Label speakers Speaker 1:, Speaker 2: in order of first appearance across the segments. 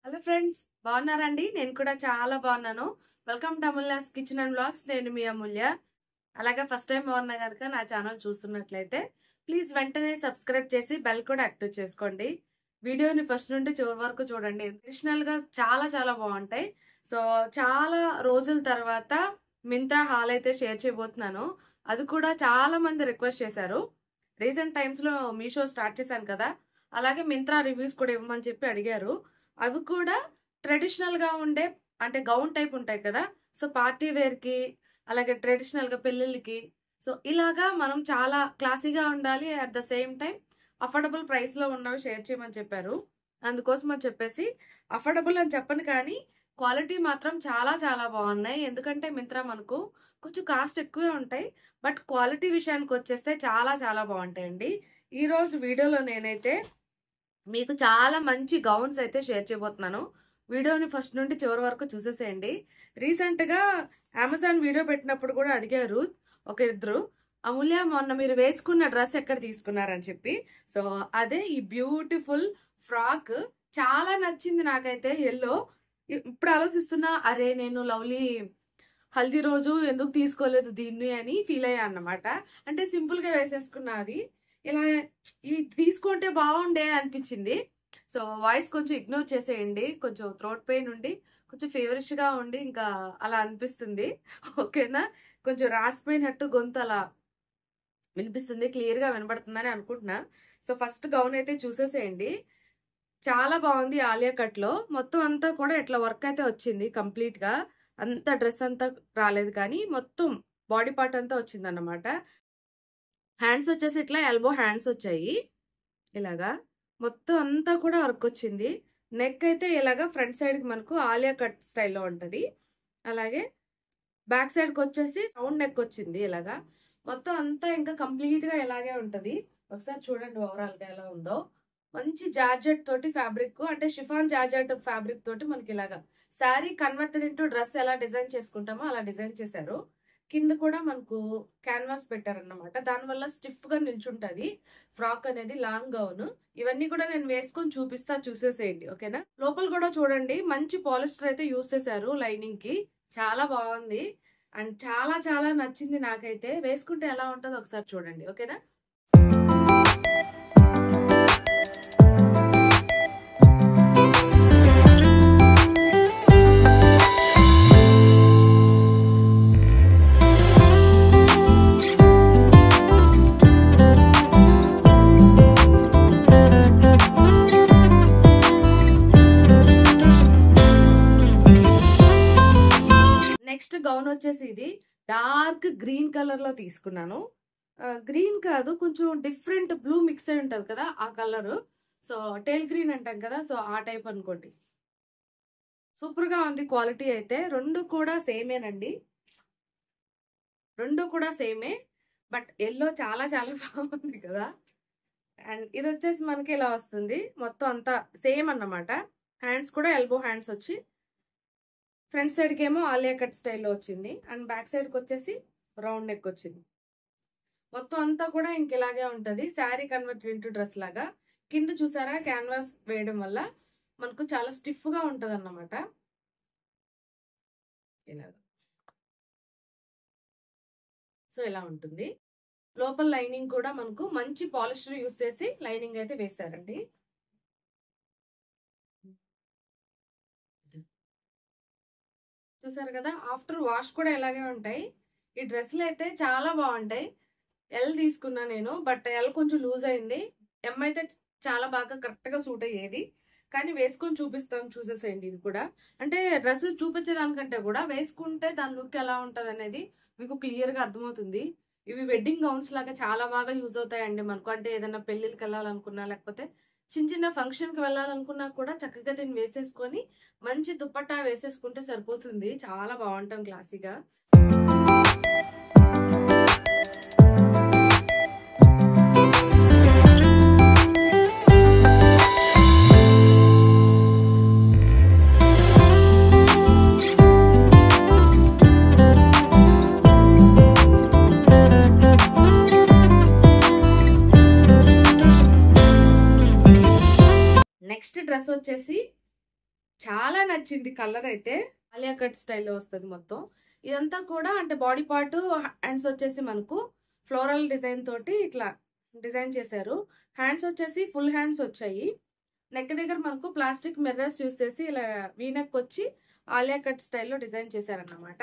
Speaker 1: Hello friends, బాగున్నారండి? నేను కూడా చాలా బాగున్నాను. Welcome to Amulya's kitchen and vlogs. నేను మీ అమూల్య. అలాగే ఫస్ట్ టైం బాగున్నా కనుక నా ఛానల్ చూస్తున్నట్లయితే ప్లీజ్ వెంటనే సబ్స్క్రైబ్ చేసి బెల్ కూడా యాక్టివ్ చేసుకోండి. వీడియోని ఫస్ట్ నుండి చివరి వరకు చూడండి. ట్రెడిషనల్ గా చాలా చాలా బాగుంటాయి. సో చాలా రోజుల తర్వాత మింత్రా హాల్ అయితే షేర్ చేయబోతున్నాను. అది కూడా చాలా మంది రిక్వెస్ట్ చేశారు. రీసెంట్ టైమ్స్ లో మీషో స్టార్ట్ చేశాను కదా, అలాగే మింత్రా రివ్యూస్ కూడా ఇవ్వమని చెప్పి అడిగారు. అవి కూడా ట్రెడిషనల్ గా ఉండే అంటే గౌన్ టైప్ ఉంటాయి కదా, సో పార్టీ వేర్ కి అలాగే ట్రెడిషనల్ గా పెళ్లిళ్ళకి, సో ఇలాగా మనం చాలా క్లాసీగా ఉండాలి, at the same time affordable price లో ఉన్నవి షేర్ చేయమని చెప్పారు. అందుకోసం అని చెప్పేసి అఫోర్డబుల్ అని చెప్పను కానీ క్వాలిటీ మాత్రం చాలా చాలా బాగున్నాయి. ఎందుకంటే మింత్రా మనకు కొంచెం కాస్ట్ ఎక్కువే ఉంటాయి, బట్ క్వాలిటీ విషయానికి వచ్చేస్తే చాలా చాలా బాగుంటాయండి. ఈ రోజు వీడియోలో నేనైతే మీకు చాలా మంచి గౌన్స్ అయితే షేర్ చేయబోతున్నాను. వీడియోని ఫస్ట్ నుండి చివరి వరకు చూసేసేయండి. రీసెంట్ గా అమెజాన్ వీడియో పెట్టినప్పుడు కూడా అడిగారు ఒక ఇద్దరు, అమూల్య మొన్న మీరు వేసుకున్న డ్రెస్ ఎక్కడ తీసుకున్నారని చెప్పి. సో అదే ఈ బ్యూటిఫుల్ ఫ్రాక్. చాలా నచ్చింది నాకైతే. ఎల్లో ఇప్పుడు ఆలోచిస్తున్నా, అరే నేను లవ్లీ హల్దీ రోజు ఎందుకు తీసుకోలేదు దీన్ని అని ఫీల్ అయ్యా అన్నమాట. అంటే సింపుల్ గా వేసేసుకున్నది, ఇలా ఇది తీసుకుంటే బాగుండే అనిపించింది. సో వాయిస్ కొంచెం ఇగ్నోర్ చేసేయండి, కొంచెం థ్రోట్ పెయిన్ ఉండి కొంచెం ఫీవరిష్ గా ఉండి ఇంకా అలా అనిపిస్తుంది. ఓకేనా? కొంచెం రాసిపోయినట్టు గొంతు అలా వినిపిస్తుంది. క్లియర్ గా వినబడుతుందని అనుకుంటున్నా. సో ఫస్ట్ గౌన్ అయితే చూసేసేయండి. చాలా బాగుంది. ఆలియా కట్ లో మొత్తం అంతా కూడా ఇట్లా వర్క్ అయితే వచ్చింది. కంప్లీట్ గా అంత డ్రెస్ అంతా రాలేదు కానీ మొత్తం బాడీ పార్ట్ అంతా వచ్చింది అన్నమాట. హ్యాండ్స్ వచ్చేసి ఇట్లా ఎల్బో హ్యాండ్స్ వచ్చాయి. ఇలాగా మొత్తం అంతా కూడా వర్క్ వచ్చింది. నెక్ అయితే ఇలాగా ఫ్రంట్ సైడ్ కి మనకు ఆలియా కట్ స్టైల్లో ఉంటది. అలాగే బ్యాక్ సైడ్ కి వచ్చేసి రౌండ్ నెక్ వచ్చింది. ఇలాగా మొత్తం అంతా ఇంకా కంప్లీట్ గా ఇలాగే ఉంటది. ఒకసారి చూడండి ఓవరాల్ గా ఎలా ఉందో. మంచి జార్జెట్ తోటి ఫ్యాబ్రిక్, అంటే షిఫాన్ జార్జెట్ ఫ్యాబ్రిక్ తోటి మనకి ఇలాగా శారీ కన్వర్టెడ్ ఇంటూ డ్రెస్ ఎలా డిజైన్ చేసుకుంటామో అలా డిజైన్ చేశారు. కింద కూడా మనకు క్యాన్వాస్ పెట్టారన్నమాట. దానివల్ల స్టిఫ్ గా నిల్చుంటది ఫ్రాక్ అనేది, లాంగ్ గౌన్. ఇవన్నీ కూడా నేను వేసుకొని చూపిస్తా, చూసేసేయండి. ఓకేనా? లోపల కూడా చూడండి, మంచి పాలిస్టర్ అయితే యూస్ చేశారు లైనింగ్ కి. చాలా బాగుంది అండ్ చాలా చాలా నచ్చింది నాకైతే. వేసుకుంటే ఎలా ఉంటుందో ఒకసారి చూడండి. ఓకేనా? నెక్స్ట్ గౌన్ వచ్చేసి ఇది డార్క్ గ్రీన్ కలర్ లో తీసుకున్నాను. గ్రీన్ కాదు, కొంచెం డిఫరెంట్ బ్లూ మిక్స్ అయి ఉంటది కదా ఆ కలర్. సో టేల్ గ్రీన్ అంటాం కదా, సో ఆ టైప్ అనుకోండి. సూపర్ గా ఉంది క్వాలిటీ అయితే. రెండు కూడా సేమేనండి, రెండు కూడా సేమే, బట్ ఎల్లో చాలా చాలా బాగుంది కదా. అండ్ ఇది వచ్చేసి మనకి ఇలా వస్తుంది. మొత్తం అంతా సేమ్ అన్నమాట. హ్యాండ్స్ కూడా ఎల్బో హ్యాండ్స్ వచ్చి ఫ్రంట్ సైడ్ కి ఏమో ఆలియా కట్ స్టైల్లో వచ్చింది అండ్ బ్యాక్ సైడ్ కి వచ్చేసి రౌండ్ నెక్ వచ్చింది. మొత్తం అంతా కూడా ఇంక ఇలాగే ఉంటది, శారీ కన్వర్ట్ ఇంటూ డ్రెస్ లాగా. కింద చూసారా క్యాన్వాస్ వేయడం వల్ల మనకు చాలా స్టిఫ్ గా ఉంటది అన్నమాట. ఇలాగా సో ఇలా ఉంటుంది. లోపల లైనింగ్ కూడా మనకు మంచి పాలిస్టర్ యూస్ చేసి లైనింగ్ అయితే వేశారండి. చూసారు కదా, ఆఫ్టర్ వాష్ కూడా ఇలాగే ఉంటాయి. ఈ డ్రెస్సులు అయితే చాలా బాగుంటాయి. ఎల్ తీసుకున్నా నేను, బట్ ఎల్ కొంచెం లూజ్ అయింది. ఎం అయితే చాలా బాగా కరెక్ట్ గా సూట్ అయ్యేది. కానీ వేసుకొని చూపిస్తాం, చూసేసేయండి. ఇది కూడా అంటే డ్రెస్సులు చూపించేదానికంటే కూడా వేసుకుంటే దాని లుక్ ఎలా ఉంటది అనేది మీకు క్లియర్ గా అర్థమవుతుంది. ఇవి వెడ్డింగ్ గౌన్స్ లాగా చాలా బాగా యూజ్ అవుతాయండి మనకు. అంటే ఏదైనా పెళ్లికి వెళ్ళాలనుకున్నా, లేకపోతే చిన్న చిన్న ఫంక్షన్ కి వెళ్ళాలనుకున్నా కూడా చక్కగా దీన్ని వేసేసుకొని మంచి దుప్పట్టా వేసేసుకుంటే సరిపోతుంది. చాలా బాగుంటాం క్లాసీగా. నెక్స్ట్ డ్రెస్ వచ్చేసి చాలా నచ్చింది కలర్ అయితే. ఆలియా కట్ స్టైల్లో వస్తుంది మొత్తం. ఇదంతా కూడా అంటే బాడీ పార్ట్, హ్యాండ్స్ వచ్చేసి మనకు ఫ్లోరల్ డిజైన్ తోటి ఇట్లా డిజైన్ చేశారు. హ్యాండ్స్ వచ్చేసి ఫుల్ హ్యాండ్స్ వచ్చాయి. నెక్ దగ్గర మనకు ప్లాస్టిక్ మిర్రర్స్ యూస్ చేసి ఇలా వీనెక్ వచ్చి ఆలియా కట్ స్టైల్లో డిజైన్ చేశారన్నమాట.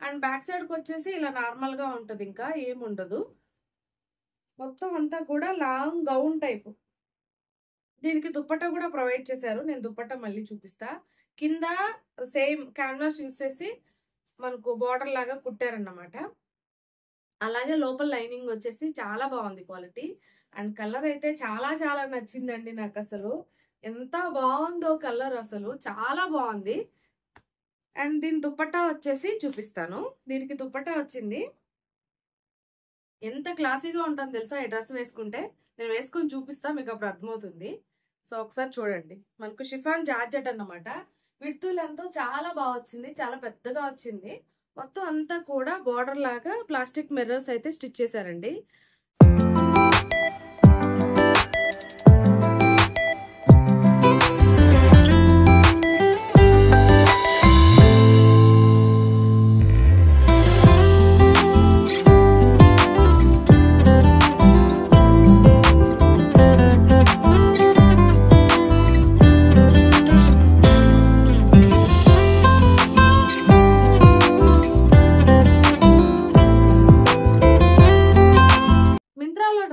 Speaker 1: అండ్ బ్యాక్ సైడ్కి వచ్చేసి ఇలా నార్మల్గా ఉంటుంది, ఇంకా ఏముండదు. మొత్తం అంతా కూడా లాంగ్ గౌన్ టైపు. దీనికి దుప్పట్టా కూడా ప్రొవైడ్ చేశారు. నేను దుప్పట్టా మళ్ళీ చూపిస్తా. కింద సేమ్ క్యాన్వాస్ యూస్ చేసి మనకు బార్డర్ లాగా కుట్టారన్నమాట. అలాగే లోపల లైనింగ్ వచ్చేసి చాలా బాగుంది క్వాలిటీ. అండ్ కలర్ అయితే చాలా చాలా నచ్చిందండి నాకు. అసలు ఎంత బాగుందో కలర్, అసలు చాలా బాగుంది. అండ్ దీని దుప్పట్టా వచ్చేసి చూపిస్తాను. దీనికి దుప్పట్టా వచ్చింది. ఎంత క్లాసీగా ఉంటుంది తెలుసా ఈ డ్రెస్ వేసుకుంటే. నేను వేసుకొని చూపిస్తా, మీకు అప్పుడు అర్థమవుతుంది. సో ఒకసారి చూడండి. మనకు షిఫాన్ జార్జెట్ అన్నమాట. విడ్త్ లెంత్ చాలా బాగా వచ్చింది, చాలా పెద్దగా వచ్చింది. మొత్తం అంతా కూడా బార్డర్ లాగా ప్లాస్టిక్ మిర్రర్స్ అయితే స్టిచ్ చేశారండి.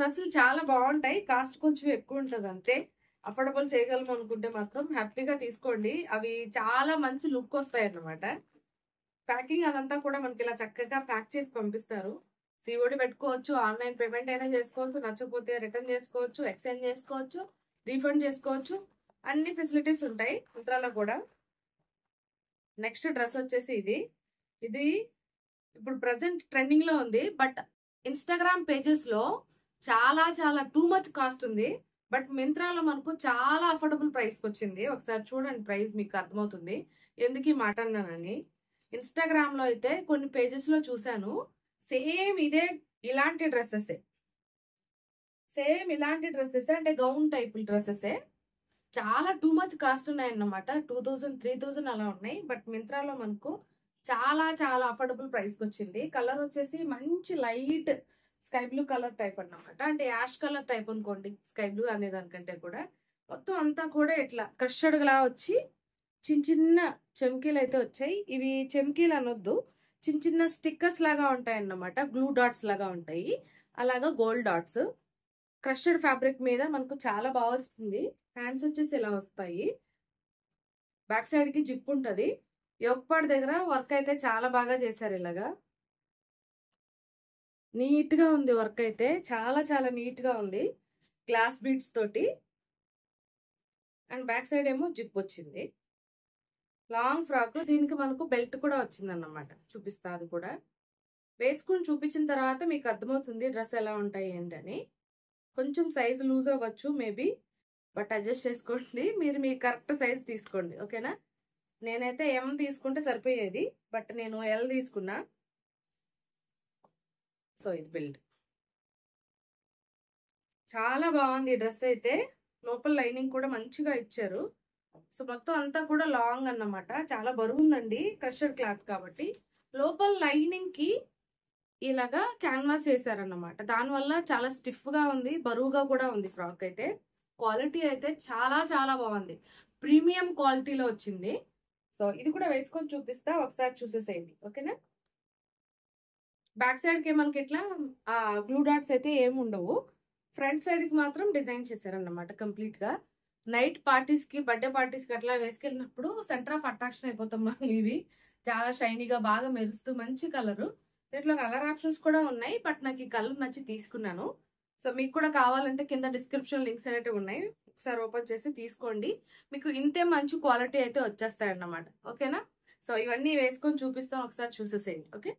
Speaker 1: డ్రెస్సులు చాలా బాగుంటాయి. కాస్ట్ కొంచెం ఎక్కువ ఉంటుంది అంతే. అఫోర్డబుల్ చేయగలము అనుకుంటే మాత్రం హ్యాపీగా తీసుకోండి. అవి చాలా మంచి లుక్ వస్తాయి అన్నమాట. ప్యాకింగ్ అదంతా కూడా మనకి ఇలా చక్కగా ప్యాక్ చేసి పంపిస్తారు. సిఓడి పెట్టుకోవచ్చు, ఆన్లైన్ పేమెంట్ అయినా చేసుకోవచ్చు, నచ్చకపోతే రిటర్న్ చేసుకోవచ్చు, ఎక్స్చేంజ్ చేసుకోవచ్చు, రీఫండ్ చేసుకోవచ్చు. అన్ని ఫెసిలిటీస్ ఉంటాయి మింత్రాలో కూడా. నెక్స్ట్ డ్రెస్ వచ్చేసి ఇది ఇప్పుడు ప్రజెంట్ ట్రెండింగ్ లో ఉంది. బట్ ఇన్స్టాగ్రామ్ పేజెస్ లో చాలా చాలా టూ మచ్ కాస్ట్ ఉంది. బట్ మింత్రాలో మనకు చాలా అఫోర్డబుల్ ప్రైస్కి వచ్చింది. ఒకసారి చూడండి, ప్రైస్ మీకు అర్థమవుతుంది ఎందుకు ఈ మాట అన్నానని. ఇన్స్టాగ్రామ్ లో అయితే కొన్ని పేజెస్ లో చూసాను, సేమ్ ఇలాంటి డ్రెస్సెస్ అంటే గౌన్ టైప్ డ్రెస్సెస్ చాలా టూ మచ్ కాస్ట్ ఉన్నాయి అన్నమాట. 2000, 3000 అలా ఉన్నాయి. బట్ మింత్రాలో మనకు చాలా చాలా అఫోర్డబుల్ ప్రైస్కి వచ్చింది. కలర్ వచ్చేసి మంచి light sky blue colour type అన్నమాట. అంటే యాష్ కలర్ టైప్ అనుకోండి, స్కై బ్లూ అనే దానికంటే కూడా. మొత్తం అంతా కూడా ఇట్లా క్రషడ్ లా వచ్చి చిన్న చిన్న చెమ్కీలు అయితే వచ్చాయి. ఇవి చెమ్కీలు అనొద్దు, చిన్న చిన్న స్టిక్కర్స్ లాగా ఉంటాయి అన్నమాట. గ్లూ డాట్స్ లాగా ఉంటాయి, అలాగా గోల్డ్ డాట్స్. క్రషడ్ ఫ్యాబ్రిక్ మీద మనకు చాలా బాగా వచ్చింది. హ్యాండ్స్ వచ్చేసి ఇలా వస్తాయి. బ్యాక్ సైడ్ కి జిప్ ఉంటుంది. యోగపాడ్ దగ్గర వర్క్ అయితే చాలా బాగా చేశారు. ఇలాగా నీట్ గా ఉంది వర్క్ అయితే, చాలా చాలా నీట్ గా ఉంది, గ్లాస్ బీడ్స్ తోటి. అండ్ బ్యాక్ సైడ్ ఏమో జిప్ వచ్చింది. Long frock. దీనికి మనకు బెల్ట్ కూడా వచ్చింది అన్నమాట. చూపిస్తా, అది కూడా వేసుకుని చూపించిన తర్వాత మీకు అర్థమవుతుంది డ్రెస్ ఎలా ఉంటాయి ఏంటని. కొంచెం సైజ్ లూజ్ అవ్వచ్చు మేబీ, బట్ అడ్జస్ట్ చేసుకోండి. మీరు మీ కరెక్ట్ సైజ్ తీసుకోండి, ఓకేనా. నేనైతే ఎం తీసుకుంటే సరిపోయేది, బట్ నేను ఎల్ తీసుకున్నా. సో ఇది బిల్డ్ చాలా బాగుంది. డ్రెస్ అయితే లోపల లైనింగ్ కూడా మంచిగా ఇచ్చారు. సో మొత్తం అంతా కూడా లాంగ్ అన్నమాట. చాలా బరువు ఉందండి, క్రషడ్ క్లాత్ కాబట్టి. లోపల లైనింగ్ కి ఇలాగా క్యాన్వాస్ వేసారన్నమాట. దానివల్ల చాలా స్టిఫ్ గా ఉంది, బరువుగా కూడా ఉంది ఫ్రాక్ అయితే. క్వాలిటీ అయితే చాలా చాలా బాగుంది, ప్రీమియం క్వాలిటీలో వచ్చింది. సో ఇది కూడా వేసుకొని చూపిస్తా, ఒకసారి చూసేసేయండి, ఓకేనా. బ్యాక్ సైడ్ కి మనకి ఇట్లా గ్లూ డాట్స్ అయితే ఏమి ఉండవు. ఫ్రంట్ సైడ్ కి మాత్రం డిజైన్ చేశారన్నమాట కంప్లీట్ గా. నైట్ పార్టీస్ కి, బర్త్డే పార్టీస్ కి అట్లా వేసుకెళ్ళినప్పుడు సెంటర్ ఆఫ్ అట్రాక్షన్ అయిపోతాం మనం. ఇవి చాలా షైనీగా బాగా మెరుస్తూ మంచి కలరు. దీంట్లో కలర్ ఆప్షన్స్ కూడా ఉన్నాయి, బట్ నాకు ఈ కలర్ నచ్చి తీసుకున్నాను. సో మీకు కూడా కావాలంటే కింద డిస్క్రిప్షన్ లింక్స్ అనేవి ఉన్నాయి, ఒకసారి ఓపెన్ చేసి తీసుకోండి. మీకు ఇంతే మంచి క్వాలిటీ అయితే వచ్చేస్తాయి అన్నమాట, ఓకేనా. సో ఇవన్నీ వేసుకొని చూపిస్తాం, ఒకసారి చూసేసేయండి, ఓకే.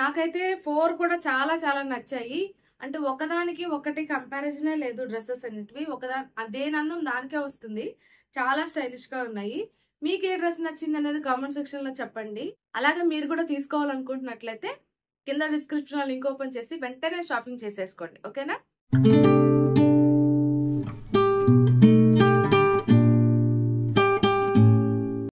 Speaker 1: నాకైతే 4 కూడా చాలా చాలా నచ్చాయి. అంటే ఒకదానికి ఒకటి కంపారిజనే లేదు. డ్రెస్సెస్ అన్నిటివి దేని అందం దానికే వస్తుంది. చాలా స్టైలిష్ గా ఉన్నాయి. మీకు ఏ డ్రెస్ నచ్చింది అనేది కామెంట్ సెక్షన్ లో చెప్పండి. అలాగే మీరు కూడా తీసుకోవాలనుకుంటున్నట్లయితే కింద డిస్క్రిప్షన్ లో లింక్ ఓపెన్ చేసి వెంటనే షాపింగ్ చేసేసుకోండి. ఓకేనా?